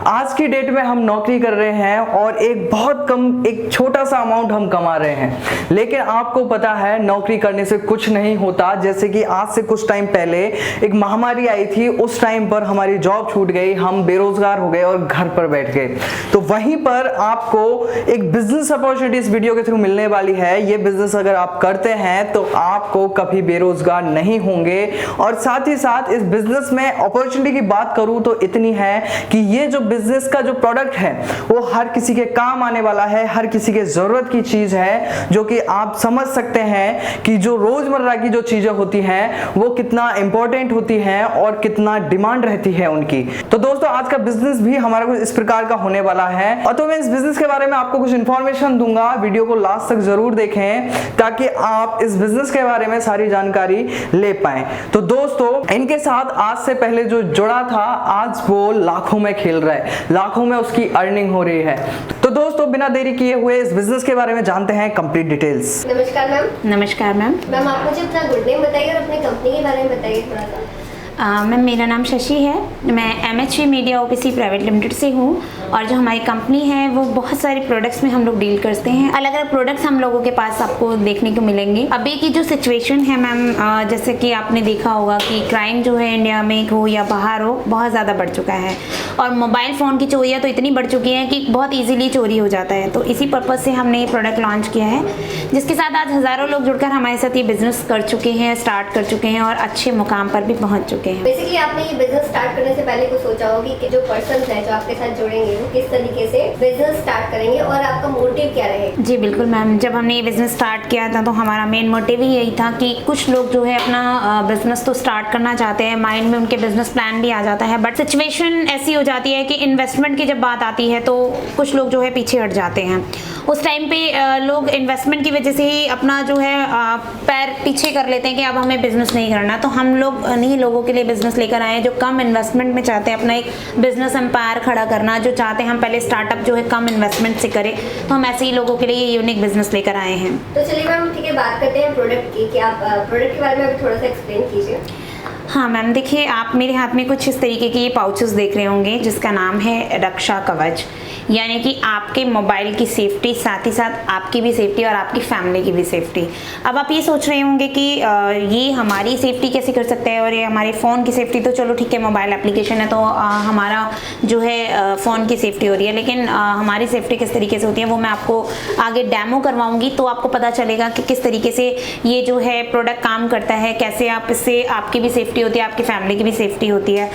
आज की डेट में हम नौकरी कर रहे हैं और एक बहुत कम, एक छोटा सा अमाउंट हम कमा रहे हैं, लेकिन आपको पता है नौकरी करने से कुछ नहीं होता। जैसे कि आज से कुछ टाइम पहले एक महामारी आई थी, उस टाइम पर हमारी जॉब छूट गई, हम बेरोजगार हो गए और घर पर बैठ गए। तो वहीं पर आपको एक बिजनेस अपॉर्चुनिटी इस वीडियो के थ्रू मिलने वाली है। ये बिजनेस अगर आप करते हैं तो आपको कभी बेरोजगार नहीं होंगे। और साथ ही साथ इस बिजनेस में अपॉर्चुनिटी की बात करूं तो इतनी है कि ये जो बिजनेस का जो प्रोडक्ट है वो हर किसी के काम आने वाला है, हर किसी के जरूरत की चीज है, जो कि आप समझ सकते हैं कि जो रोजमर्रा की जो चीजें होती हैं वो कितना इंपॉर्टेंट होती हैं और कितना डिमांड रहती है उनकी। तो दोस्तों आज का बिजनेस भी हमारा कुछ इस प्रकार का होने वाला है और तो मैं इस बिजनेस के बारे में आपको कुछ इंफॉर्मेशन दूंगा। वीडियो को लास्ट तक जरूर देखें ताकि आप इस बिजनेस के बारे में सारी जानकारी ले पाए। तो दोस्तों इनके साथ आज से पहले जो जुड़ा था, आज वो लाखों में खेल रहा है, लाखों में उसकी अर्निंग हो रही है। तो दोस्तों बिना देरी किए हुए इस बिजनेस के बारे में जानते हैं कंप्लीट डिटेल्स। नमस्कार मैम। नमस्कार मैम। मैम आप मुझे अपना गुड नेम बताइए और अपनी कंपनी के बारे में बताइए थोड़ा सा। मैम मेरा नाम शशि है, मैं MHV media OPC private limited से हूँ और जो हमारी कंपनी है वो बहुत सारे प्रोडक्ट्स में हम लोग डील करते हैं। अलग अलग प्रोडक्ट्स हम लोगों के पास आपको देखने को मिलेंगे। अभी की जो सिचुएशन है मैम, जैसे कि आपने देखा होगा कि क्राइम जो है इंडिया में हो या बाहर हो बहुत ज़्यादा बढ़ चुका है और मोबाइल फ़ोन की चोरियाँ तो इतनी बढ़ चुकी हैं कि बहुत ईजिली चोरी हो जाता है। तो इसी पर्पज़ से हमने ये प्रोडक्ट लॉन्च किया है, जिसके साथ आज हज़ारों लोग जुड़कर हमारे साथ ये बिजनेस कर चुके हैं, स्टार्ट कर चुके हैं और अच्छे मुकाम पर भी पहुँच चुके हैं। बेसिकली आपने ये बिजनेस स्टार्ट करने से पहले कुछ सोचा होगी कि जो पर्सन है जो आपके साथ जुड़ेंगे वो किस तरीके से बिजनेस स्टार्ट करेंगे और आपका मोटिव क्या रहेगा? जी बिल्कुल मैम, जब हमने ये बिजनेस स्टार्ट किया था तो हमारा मेन मोटिव ही यही था कि कुछ लोग जो है अपना बिजनेस तो स्टार्ट करना चाहते हैं, माइंड में उनके बिजनेस प्लान भी आ जाता है, बट सिचुएशन ऐसी हो जाती है कि इन्वेस्टमेंट की जब बात आती है तो कुछ लोग जो है पीछे हट जाते हैं। उस टाइम पे लोग इन्वेस्टमेंट की वजह से ही अपना जो है पैर पीछे कर लेते हैं कि अब हमें बिजनेस नहीं करना। तो हम लोग इन्हीं लोगों के लिए बिजनेस लेकर आए हैं जो कम इन्वेस्टमेंट में चाहते हैं अपना एक बिजनेस एम्पायर खड़ा करना, जो चाहते हैं हम पहले स्टार्टअप जो है कम इन्वेस्टमेंट से करें। तो हम ऐसे ही लोगों के लिए ये यूनिक बिजनेस लेकर आए हैं। तो चलिए मैम ठीक है, बात करते हैं प्रोडक्ट की कि आप प्रोडक्ट के बारे में अभी थोड़ा सा एक्सप्लेन कीजिए। हाँ मैम, देखिए आप मेरे हाथ में कुछ इस तरीके के ये पाउचेस देख रहे होंगे जिसका नाम है रक्षा कवच, यानी कि आपके मोबाइल की सेफ्टी, साथ ही साथ आपकी भी सेफ्टी और आपकी फैमिली की भी सेफ्टी। अब आप ये सोच रहे होंगे कि ये हमारी सेफ्टी कैसे कर सकते हैं और ये हमारे फ़ोन की सेफ्टी तो चलो ठीक है, मोबाइल एप्लीकेशन है तो हमारा जो है फ़ोन की सेफ्टी हो रही है, लेकिन हमारी सेफ्टी किस तरीके से होती है वो मैं आपको आगे डेमो करवाऊँगी तो आपको पता चलेगा कि किस तरीके से ये जो है प्रोडक्ट काम करता है, कैसे आप इससे आपकी भी सेफ्टी होती है, आपकी फैमिली की भी सेफ्टी होती है।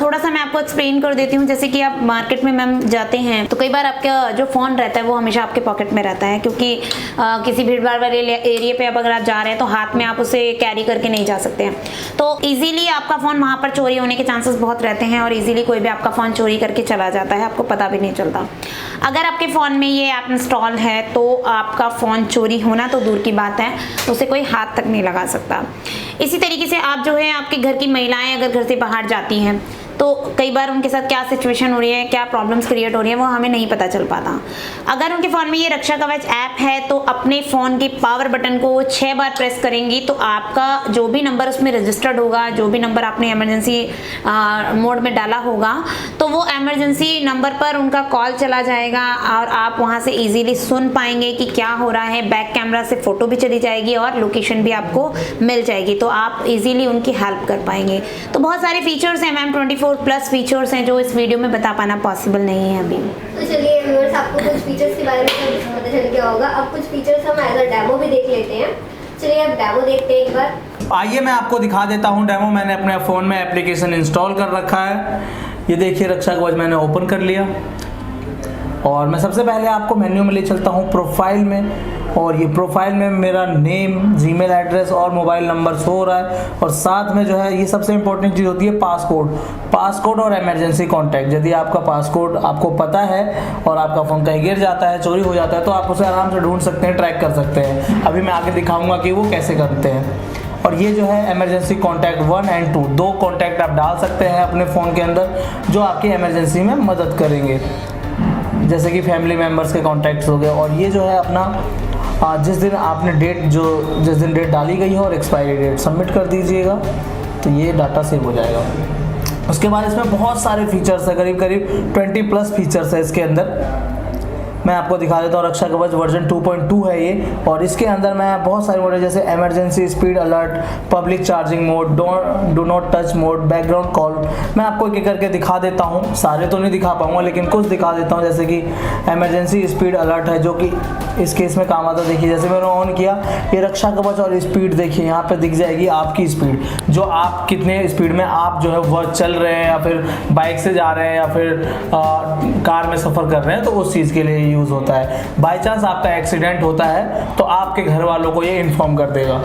थोड़ा सा मैं आपको एक्सप्लेन कर देती हूँ। जैसे कि आप मार्केट में मैम जाते हैं तो कई बार आपका जो फ़ोन रहता है वो हमेशा आपके पॉकेट में रहता है, क्योंकि किसी भीड़ भाड़ वाले एरिया पे अगर आप जा रहे हैं तो हाथ में आप उसे कैरी करके नहीं जा सकते हैं। तो इजीली आपका फ़ोन वहाँ पर चोरी होने के चांसेस बहुत रहते हैं और इजीली कोई भी आपका फ़ोन चोरी करके चला जाता है, आपको पता भी नहीं चलता। अगर आपके फ़ोन में ये ऐप इंस्टॉल है तो आपका फ़ोन चोरी होना तो दूर की बात है, उसे कोई हाथ तक नहीं लगा सकता। इसी तरीके से आप जो है आपके घर की महिलाएं अगर घर से बाहर जाती हैं तो कई बार उनके साथ क्या सिचुएशन हो रही है, क्या प्रॉब्लम्स क्रिएट हो रही है वो हमें नहीं पता चल पाता। अगर उनके फ़ोन में ये रक्षा कवच ऐप है तो अपने फ़ोन के पावर बटन को 6 बार प्रेस करेंगी तो आपका जो भी नंबर उसमें रजिस्टर्ड होगा, जो भी नंबर आपने इमरजेंसी मोड में डाला होगा, तो वो इमरजेंसी नंबर पर उनका कॉल चला जाएगा और आप वहाँ से ईजीली सुन पाएंगे कि क्या हो रहा है। बैक कैमरा से फ़ोटो भी चली जाएगी और लोकेशन भी आपको मिल जाएगी, तो आप ईजीली उनकी हेल्प कर पाएंगे। तो बहुत सारे फीचर्स हैं मैम, 24+ फीचर्स हैं जो इस वीडियो में बता पाना पॉसिबल नहीं है अभी। तो चलिए व्यूअर्स, आपको कुछ फीचर्स के बारे में तो पता चल गया होगा। अब कुछ फीचर्स हम एज अ डेमो भी देख लेते हैं। चलिए अब डेमो देखते हैं एक बार। आइए मैं आपको दिखा देता हूँ डेमो। मैंने अपने फ़ोन में एप्लीकेशन इंस्टॉल कर रखा है। ये देखिए रक्षा कवच मैंने ओपन कर लिया और मैं सबसे पहले आपको मेन्यू में ले चलता हूँ प्रोफाइल में, और ये प्रोफाइल में मेरा नेम, जीमेल एड्रेस और मोबाइल नंबर शो हो रहा है और साथ में जो है ये सबसे इंपॉर्टेंट चीज़ होती है पासकोड और इमरजेंसी कॉन्टैक्ट। यदि आपका पासकोड आपको पता है और आपका फ़ोन कहीं गिर जाता है, चोरी हो जाता है, तो आप उसे आराम से ढूंढ सकते हैं, ट्रैक कर सकते हैं। अभी मैं आगे दिखाऊंगा कि वो कैसे करते हैं। और ये जो है इमरजेंसी कॉन्टैक्ट 1 और 2, 2 कॉन्टैक्ट आप डाल सकते हैं अपने फ़ोन के अंदर जो आपकी इमरजेंसी में मदद करेंगे, जैसे कि फैमिली मेम्बर्स के कॉन्टैक्ट्स हो गए। और ये जो है अपना जिस दिन आपने जिस दिन डेट डाली गई है और एक्सपायरी डेट सबमिट कर दीजिएगा तो ये डाटा सेव हो जाएगा। उसके बाद इसमें बहुत सारे फीचर्स है, करीब करीब 20 प्लस फीचर्स है इसके अंदर। मैं आपको दिखा देता हूँ। रक्षा कवच वर्जन 2.2 है ये, और इसके अंदर मैं बहुत सारे मोड है जैसे emergency speed alert, public charging mode, do not touch mode, background call. मैं आपको एक करके दिखा देता हूँ, सारे तो नहीं दिखा पाऊंगा लेकिन कुछ दिखा देता हूँ। जैसे कि इमरजेंसी स्पीड अलर्ट है जो कि इस केस में काम आता है। देखिए जैसे मैंने ऑन किया, ये रक्षा कवच और स्पीड देखिए यहाँ पे दिख जाएगी आपकी स्पीड, जो आप कितने स्पीड में आप जो है वह चल रहे हैं, या फिर बाइक से जा रहे हैं, या फिर कार में सफ़र कर रहे हैं, तो उस चीज़ के लिए यूज़ होता है। बाय चांस आपका एक्सीडेंट होता है तो आपके घर वालों को ये इन्फॉर्म कर देगा।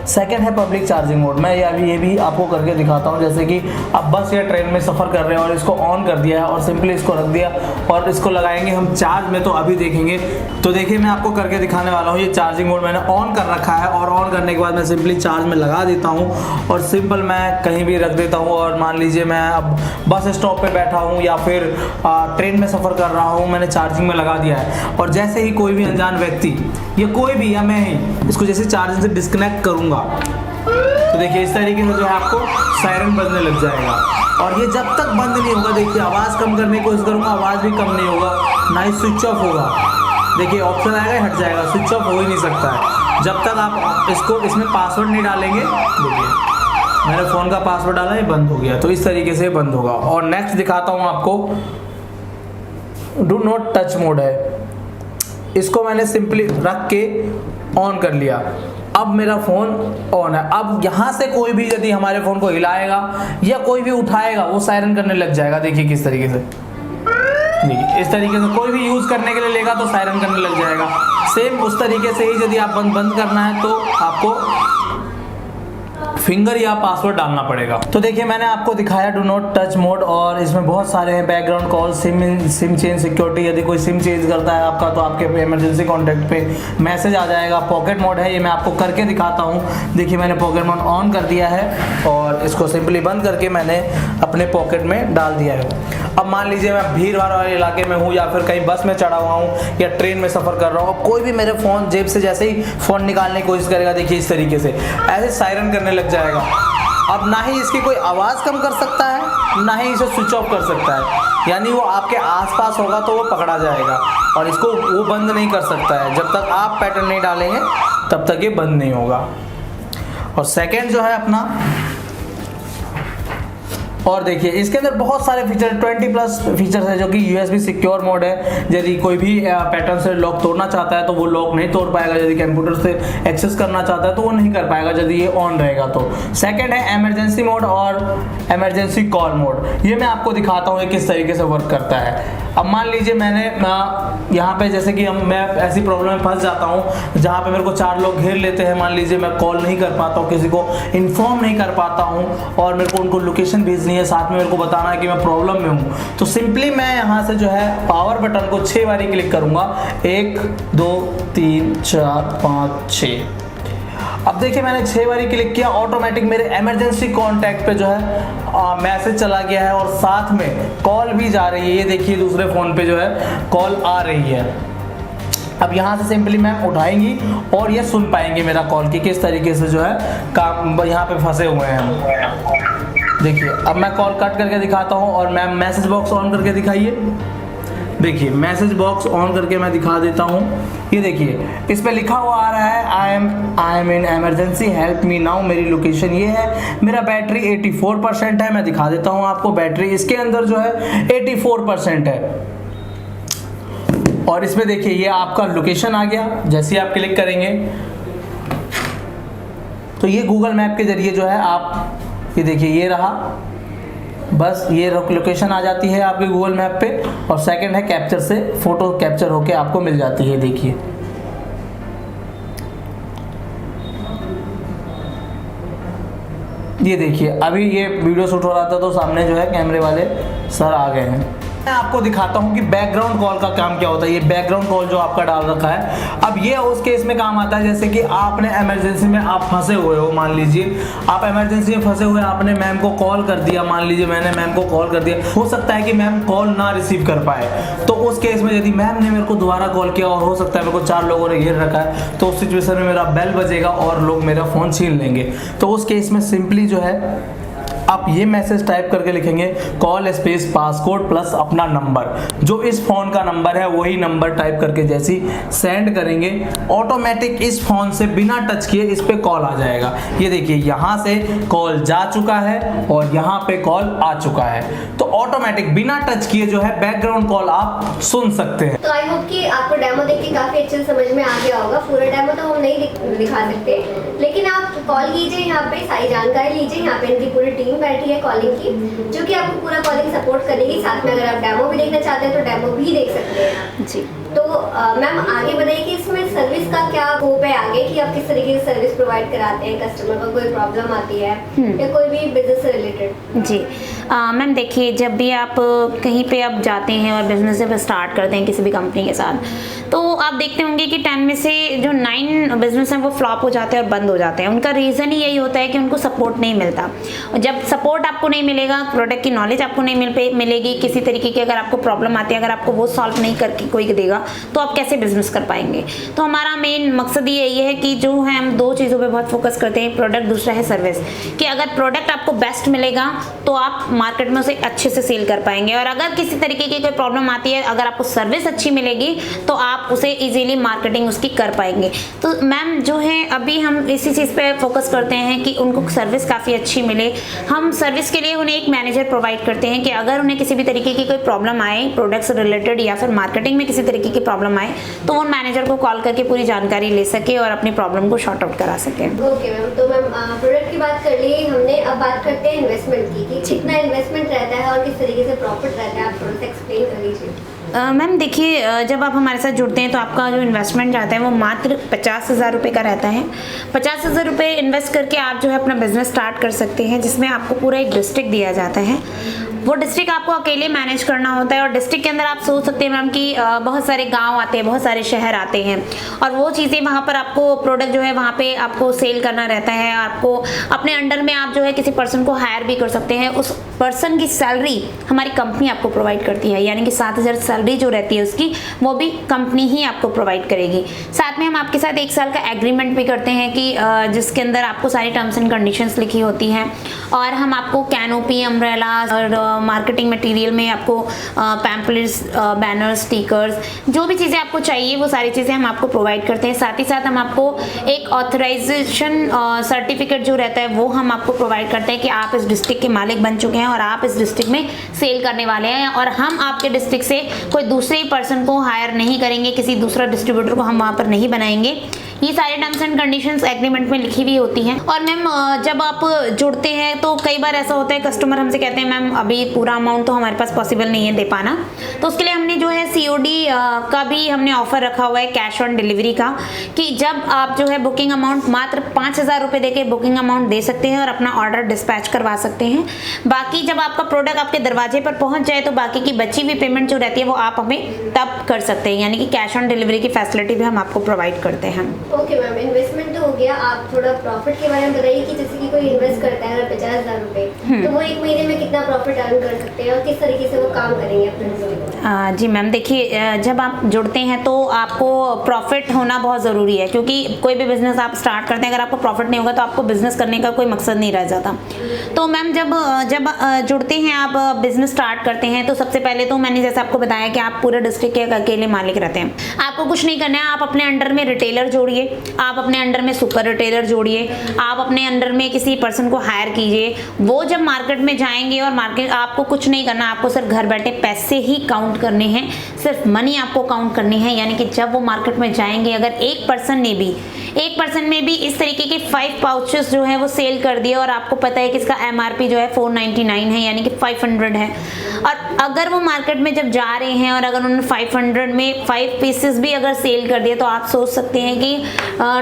सेकेंड है पब्लिक चार्जिंग मोड। मैं ये भी आपको करके दिखाता हूँ। जैसे कि आप बस या ट्रेन में सफ़र कर रहे हैं और इसको ऑन कर दिया है और सिंपली इसको रख दिया और इसको लगाएंगे हम चार्ज में, तो अभी देखेंगे। तो देखिए मैं आपको करके दिखाने वाला हूँ। ये चार्जिंग मोड मैंने ऑन कर रखा है और ऑन करने के बाद मैं सिंपली चार्ज में लगा देता हूँ और सिंपल मैं कहीं भी रख देता हूँ। और मान लीजिए मैं अब बस स्टॉप पर बैठा हूँ या फिर ट्रेन में सफ़र कर रहा हूँ, मैंने चार्जिंग में लगा दिया है, और जैसे ही कोई भी अनजान व्यक्ति या कोई भी या मैं ही इसको जैसे चार्जिंग से डिस्कनेक्ट करूँगा तो देखिए इस तरीके से जो है आपको सायरन बजने लग जाएगा। और ये जब तक बंद नहीं होगा, देखिए आवाज़ कम करने की कोशिश करूँगा, आवाज़ भी कम नहीं होगा, ना ही स्विच ऑफ होगा। देखिए ऑप्शन आएगा हट जाएगा, स्विच ऑफ हो ही नहीं सकता है जब तक आप इसमें पासवर्ड नहीं डालेंगे। देखिए मैंने फ़ोन का पासवर्ड डाला, ये बंद हो गया, तो इस तरीके से बंद होगा। और नेक्स्ट दिखाता हूँ आपको, डू नॉट टच मोड है। इसको मैंने सिंपली रख के ऑन कर लिया, अब मेरा फ़ोन ऑन है। अब यहाँ से कोई भी यदि हमारे फ़ोन को हिलाएगा या कोई भी उठाएगा वो सायरन करने लग जाएगा। देखिए किस तरीके से, देखिए इस तरीके से कोई भी यूज़ करने के लिए लेगा तो सायरन करने लग जाएगा। सेम उस तरीके से ही यदि आप बंद करना है तो आपको फिंगर या पासवर्ड डालना पड़ेगा। तो देखिए मैंने आपको दिखाया डू नॉट टच मोड, और इसमें बहुत सारे हैं। Background call, SIM change security, यदि कोई सिम चेंज करता है आपका तो आपके इमरजेंसी कॉन्टैक्ट पे मैसेज आ जाएगा। पॉकेट मोड है, ये मैं आपको करके दिखाता हूँ। देखिए मैंने पॉकेट मोड ऑन कर दिया है और इसको सिंपली बंद करके मैंने अपने पॉकेट में डाल दिया है। अब मान लीजिए मैं भीड़ भाड़ वाले इलाके में हूँ या फिर कहीं बस में चढ़ा हुआ हूँ या ट्रेन में सफ़र कर रहा हूँ, कोई भी मेरे फ़ोन जेब से जैसे ही फ़ोन निकालने की कोशिश करेगा, देखिए इस तरीके से ऐसे सायरन करने लग जाएगा। अब ना ही इसकी कोई आवाज़ कम कर सकता है, ना ही इसे स्विच ऑफ कर सकता है, यानी वो आपके आसपास होगा तो वो पकड़ा जाएगा और इसको वो बंद नहीं कर सकता है। जब तक आप पैटर्न नहीं डालेंगे तब तक ये बंद नहीं होगा। और सेकंड जो है अपना, और देखिए इसके अंदर बहुत सारे फीचर, 20 प्लस फीचर्स है, जो कि USB सिक्योर मोड है। यदि कोई भी पैटर्न से लॉक तोड़ना चाहता है तो वो लॉक नहीं तोड़ पाएगा, यदि कंप्यूटर से एक्सेस करना चाहता है तो वो नहीं कर पाएगा यदि ये ऑन रहेगा तो। सेकंड है इमरजेंसी मोड और इमरजेंसी कॉल मोड। ये मैं आपको दिखाता हूँ किस तरीके से वर्क करता है। अब मान लीजिए मैंने यहाँ पे जैसे कि मैं ऐसी प्रॉब्लम में फंस जाता हूँ जहाँ पे मेरे को 4 लोग घेर लेते हैं, मान लीजिए मैं कॉल नहीं कर पाता हूँ, किसी को इन्फॉर्म नहीं कर पाता हूँ और मेरे को उनको लोकेशन भेजनी है, साथ में मेरे को बताना है कि मैं प्रॉब्लम में हूँ, तो सिंपली मैं यहाँ से जो है पावर बटन को 6 बारी क्लिक करूँगा। 1 2 3 4 5 6। अब देखिए मैंने 6 बारी क्लिक किया, ऑटोमेटिक मेरे इमरजेंसी कॉन्टैक्ट पे जो है मैसेज चला गया है और साथ में कॉल भी जा रही है। ये देखिए दूसरे फ़ोन पे जो है कॉल आ रही है। अब यहाँ से सिंपली मैम उठाएंगी और ये सुन पाएंगे मेरा कॉल कि किस तरीके से जो है काम यहाँ पे फंसे हुए हैं हम। देखिए अब मैं कॉल कट करके दिखाता हूँ और मैम मैसेज बॉक्स ऑन करके दिखाइए। देखिए मैसेज बॉक्स ऑन करके मैं दिखा देता हूँ। ये देखिए इस पे लिखा हुआ आ रहा है I am in emergency help me now. मेरी लोकेशन ये है, मेरा बैटरी 84% है। मैं दिखा देता हूँ आपको, बैटरी इसके अंदर जो है 84% है। और इसमें देखिए ये आपका लोकेशन आ गया। जैसे ही आप क्लिक करेंगे तो ये गूगल मैप के जरिए जो है आप, ये देखिए ये रहा, बस ये लोकेशन आ जाती है आपके गूगल मैप पे। और सेकंड है कैप्चर से फोटो कैप्चर होके आपको मिल जाती है। देखिए ये देखिए अभी ये वीडियो शूट हो रहा था तो सामने जो है कैमरे वाले सर आ गए हैं। मैं आपको दिखाता हूँ कि बैकग्राउंड कॉल का काम क्या होता है। ये बैकग्राउंड कॉल जो आपका डाल रखा है, अब ये उस केस में काम आता है जैसे कि आपने इमरजेंसी में आप फंसे हुए हो। मान लीजिए आप इमरजेंसी में फंसे हुए, आपने मैम को कॉल कर दिया। मान लीजिए मैंने मैम को कॉल कर दिया, हो सकता है कि मैम कॉल ना रिसीव कर पाए, तो उस केस में यदि मैम ने मेरे को दोबारा कॉल किया और हो सकता है मेरे को 4 लोगों ने घेर रखा है, तो उस सिचुएशन में मेरा बेल बजेगा और लोग मेरा फ़ोन छीन लेंगे। तो उस केस में सिंपली जो है आप ये मैसेज टाइप करके लिखेंगे कॉल स्पेस पासकोड प्लस अपना नंबर, जो इस फोन का नंबर है वही नंबर टाइप करके जैसी सेंड करेंगे ऑटोमेटिक इस फोन से बिना टच किए इस पे कॉल आ जाएगा। ये देखिए यहाँ से कॉल जा चुका है और यहाँ पे कॉल आ चुका है, तो ऑटोमेटिक बिना टच किए जो है बैकग्राउंड कॉल आप सुन सकते हैं। तो आई होप कि आपको डेमो देख के काफी अच्छे से समझ में आ गया होगा। पूरा डेमो तो हम नहीं दिखा सकते, लेकिन आप कॉल कीजिए, यहाँ पे सारी जानकारी लीजिए। यहाँ पे इनकी पूरी टीम बैठी है कॉलिंग की, जो कि आपको पूरा कॉलिंग सपोर्ट करेगी। साथ में अगर आप डेमो भी देखना चाहते हैं तो डेमो भी देख सकते हैं जी। तो मैम आगे बताइए कि इसमें सर्विस का क्या स्कोप है आगे, कि आप किस तरीके से सर्विस प्रोवाइड कराते हैं कस्टमर को, कोई प्रॉब्लम आती है या कोई भी बिजनेस से रिलेटेड? जी मैम देखिए, जब भी आप कहीं पे आप जाते हैं और बिजनेस जब स्टार्ट करते हैं किसी भी कंपनी के साथ, तो आप देखते होंगे कि 10 में से जो 9 बिजनेस हैं वो फ्लॉप हो जाते हैं और बंद हो जाते हैं। उनका रीज़न ही यही होता है कि उनको सपोर्ट नहीं मिलता। और जब सपोर्ट आपको नहीं मिलेगा, प्रोडक्ट की नॉलेज आपको नहीं मिलेगी, किसी तरीके की अगर आपको प्रॉब्लम आती है, अगर आपको वो सॉल्व नहीं करके कोई देगा, तो आप कैसे बिजनेस कर पाएंगे। तो हमारा मेन मकसद ही यही है कि जो है हम 2 चीज़ों पे बहुत फोकस करते हैं, प्रोडक्ट, दूसरा है सर्विस। कि अगर प्रोडक्ट आपको बेस्ट मिलेगा तो आप मार्केट में उसे अच्छे से सेल कर पाएंगे, और अगर किसी तरीके की कोई प्रॉब्लम आती है, अगर आपको सर्विस अच्छी मिलेगी तो आप उसे इजीली मार्केटिंग उसकी कर पाएंगे। तो मैम जो है अभी हम इसी चीज़ पे फोकस करते हैं कि उनको सर्विस काफ़ी अच्छी मिले। हम सर्विस के लिए उन्हें एक मैनेजर प्रोवाइड करते हैं कि अगर उन्हें किसी भी तरीके की कोई प्रॉब्लम आए, प्रोडक्ट से रिलेटेड या फिर मार्केटिंग में किसी तरीके की प्रॉब्लम आए, तो वो मैनेजर को कॉल करके पूरी जानकारी ले सके और अपनी प्रॉब्लम को शॉर्ट आउट करा सके। ओके मैम, तो मैम प्रोडक्ट की बात कर ली हमने, अब बात करते हैं इन्वेस्टमेंट की, कि कितना इन्वेस्टमेंट रहता है और किस तरीके से प्रॉफिट रहता है, आप थोड़ा सा एक्सप्लेन कर लीजिए। मैम देखिए, जब आप हमारे साथ जुड़ते हैं तो आपका जो इन्वेस्टमेंट रहता है वो मात्र 50,000 रुपये का रहता है। 50,000 रुपये इन्वेस्ट करके आप जो है अपना बिजनेस स्टार्ट कर सकते हैं, जिसमें आपको पूरा एक डिस्ट्रिक्ट दिया जाता है। वो डिस्ट्रिक्ट आपको अकेले मैनेज करना होता है, और डिस्ट्रिक्ट के अंदर आप सोच सकते हैं मैम कि बहुत सारे गांव आते हैं, बहुत सारे शहर आते हैं, और वो चीज़ें वहाँ पर आपको प्रोडक्ट जो है वहाँ पे आपको सेल करना रहता है। आपको अपने अंडर में आप जो है किसी पर्सन को हायर भी कर सकते हैं। उस पर्सन की सैलरी हमारी कंपनी आपको प्रोवाइड करती है, यानी कि 7,000 सैलरी जो रहती है उसकी, वो भी कंपनी ही आपको प्रोवाइड करेगी। साथ में हम आपके साथ 1 साल का एग्रीमेंट भी करते हैं कि जिसके अंदर आपको सारी टर्म्स एंड कंडीशंस लिखी होती हैं, और हम आपको कैनोपी, अम्ब्रेला और मार्केटिंग मटेरियल में आपको पैम्पलेट्स, बैनर्स, स्टिकर्स, जो भी चीज़ें आपको चाहिए वो सारी चीज़ें हम आपको प्रोवाइड करते हैं। साथ ही साथ हम आपको एक ऑथराइजेशन सर्टिफिकेट जो रहता है वो हम आपको प्रोवाइड करते हैं कि आप इस डिस्ट्रिक्ट के मालिक बन चुके हैं और आप इस डिस्ट्रिक्ट में सेल करने वाले हैं, और हम आपके डिस्ट्रिक्ट से कोई दूसरे पर्सन को हायर नहीं करेंगे, किसी दूसरा डिस्ट्रीब्यूटर को हम वहाँ पर नहीं बनाएंगे। ये सारे टर्म्स एंड कंडीशंस एग्रीमेंट में लिखी हुई होती हैं। और मैम जब आप जुड़ते हैं तो कई बार ऐसा होता है, कस्टमर हमसे कहते हैं मैम अभी पूरा अमाउंट तो हमारे पास पॉसिबल नहीं है दे पाना, तो उसके लिए हमने जो है COD का भी हमने ऑफर रखा हुआ है, कैश ऑन डिलीवरी का, कि जब आप जो है बुकिंग अमाउंट मात्र 5,000 रुपये दे के बुकिंग अमाउंट दे सकते हैं और अपना ऑर्डर डिस्पैच करवा सकते हैं। बाकी जब आपका प्रोडक्ट आपके दरवाजे पर पहुंच जाए तो बाकी की बची हुई पेमेंट जो रहती है वो आप हमें तब कर सकते हैं, यानी कि कैश ऑन डिलीवरी की फैसिलिटी भी हम आपको प्रोवाइड करते हैं। ओके मैम, इन्वेस्टमेंट तो हो गया, आप थोड़ा प्रॉफिट के बारे में बताइए कि जैसे कि कोई इन्वेस्ट करता है अगर 50,000 रुपये, तो वो 1 महीने में कितना प्रॉफिट अर्न कर सकते हैं और किस तरीके से वो काम करेंगे अपने बिजनेस? जी मैम देखिए, जब आप जुड़ते हैं तो आपको प्रॉफिट होना बहुत ज़रूरी है, क्योंकि कोई भी बिजनेस आप स्टार्ट करते हैं अगर आपको प्रॉफिट नहीं होगा तो आपको बिजनेस करने का कोई मकसद नहीं रह जाता। तो मैम जब जुड़ते हैं, आप बिजनेस स्टार्ट करते हैं, तो सबसे पहले तो मैंने जैसे आपको बताया कि आप पूरे डिस्ट्रिक्ट के अकेले मालिक रहते हैं। आपको कुछ नहीं करना है, आप अपने अंडर में रिटेलर जोड़िए, आप अपने अंडर में सुपर रिटेलर जोड़िए, आप अपने अंडर में किसी पर्सन को हायर कीजिए। वो जब मार्केट में जाएंगे, और मार्केट आपको कुछ नहीं करना, आपको सिर्फ घर बैठे पैसे ही काउंट करने हैं, सिर्फ मनी आपको काउंट करनी है। यानी कि जब वो मार्केट में जाएंगे, अगर एक पर्सन ने भी इस तरीके के 5 पाउचेस जो है वो सेल कर दिए, और आपको पता है कि इसका MRP जो है 499 है, यानी कि 500 है, और अगर वो मार्केट में जब जा रहे हैं और अगर उन्होंने 500 में 5 पीसेस भी अगर सेल कर दिए, तो आप सोच सकते हैं कि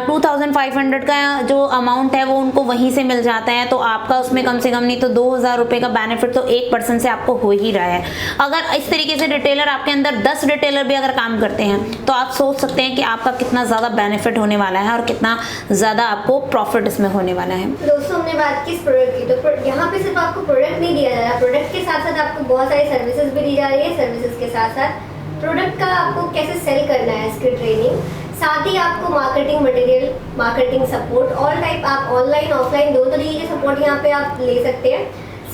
2500 का जो अमाउंट है वो उनको वहीं से मिल जाता है। तो आपका उसमें कम से कम नहीं तो 2,000 रुपये का बेनिफिट तो एक पर्सन से आपको हो ही रहा है। अगर इस तरीके से रिटेलर आपके अंदर 10 रिटेलर भी अगर काम करते हैं, तो आप सोच सकते हैं कि आपका कितना ज़्यादा बेनिफिट होने वाला है और कितना ज़्यादा आपको प्रॉफिट इसमें होने वाला है। दोस्तों हमने बात की इस प्रोडक्ट की, तो यहाँ पे सिर्फ आपको प्रोडक्ट नहीं दिया जा रहा, प्रोडक्ट के साथ साथ आपको बहुत सारी सर्विसेज भी दी जा रही है। सर्विसेज के साथ साथ प्रोडक्ट का आपको कैसे सेल करना है इसकी ट्रेनिंग, साथ ही आपको marketing material, marketing support, all type, आप ऑनलाइन ऑफलाइन 2 तरीके के सपोर्ट यहाँ पे आप ले सकते हैं।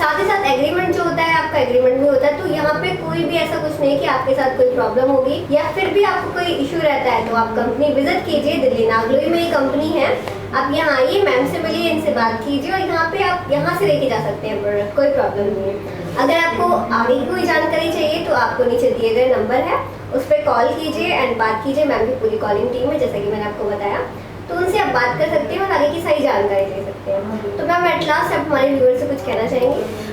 साथ ही साथ एग्रीमेंट जो होता है आपका एग्रीमेंट भी होता है। तो यहाँ पे कोई भी ऐसा कुछ नहीं कि आपके साथ कोई प्रॉब्लम होगी या फिर भी आपको कोई इशू रहता है तो आप कंपनी विजिट कीजिए। दिल्ली नागलोई में ये कंपनी है, आप यहाँ आइए, मैम से मिलिए, इनसे बात कीजिए और यहाँ पे आप यहाँ से लेके जा सकते हैं प्रोडक्ट, कोई प्रॉब्लम नहीं है। अगर आपको आगे की कोई जानकारी चाहिए तो आपको नीचे दिए गए नंबर है, उस पर कॉल कीजिए एंड बात कीजिए। मैम की पूरी कॉलिंग टीम है, जैसा कि मैंने आपको बताया, तो उनसे आप बात कर सकते हैं और आगे की सही जानकारी ले सकते हैं। तो मैम एट लास्ट आप हमारे व्यूअर से कुछ कहना चाहेंगी?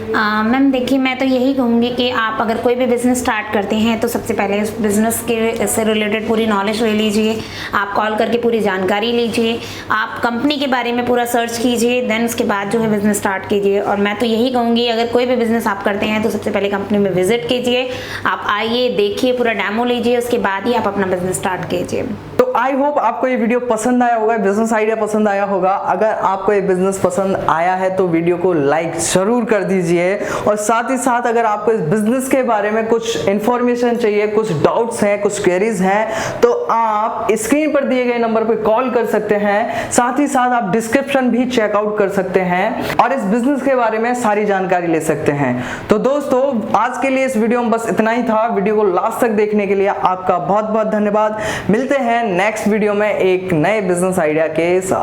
मैम देखिए, मैं तो यही कहूँगी कि आप अगर कोई भी बिज़नेस स्टार्ट करते हैं तो सबसे पहले उस बिज़नेस के से रिलेटेड पूरी नॉलेज ले लीजिए। आप कॉल करके पूरी जानकारी लीजिए, आप कंपनी के बारे में पूरा सर्च कीजिए, देन उसके बाद जो है बिज़नेस स्टार्ट कीजिए। और मैं तो यही कहूँगी, अगर कोई भी बिज़नेस आप करते हैं तो सबसे पहले कंपनी में विजिट कीजिए, आप आइए, देखिए, पूरा डेमो लीजिए, उसके बाद ही आप अपना बिज़नेस स्टार्ट कीजिए। तो आई होप आपको ये वीडियो पसंद आया होगा, बिजनेस आइडिया पसंद आया होगा। अगर आपको ये बिजनेस पसंद आया है तो वीडियो को लाइक जरूर कर दीजिए और साथ ही साथ अगर आपको इस बिजनेस के बारे में कुछ इंफॉर्मेशन चाहिए, कुछ डाउट्स हैं, कुछ क्वेरीज हैं, तो आप स्क्रीन पर दिए गए नंबर पर कॉल कर सकते हैं। साथ ही साथ आप डिस्क्रिप्शन भी चेकआउट कर सकते हैं और इस बिजनेस के बारे में सारी जानकारी ले सकते हैं। तो दोस्तों, आज के लिए इस वीडियो में बस इतना ही था। वीडियो को लास्ट तक देखने के लिए आपका बहुत बहुत धन्यवाद। मिलते हैं नेक्स्ट वीडियो में एक नए बिजनेस आइडिया के साथ।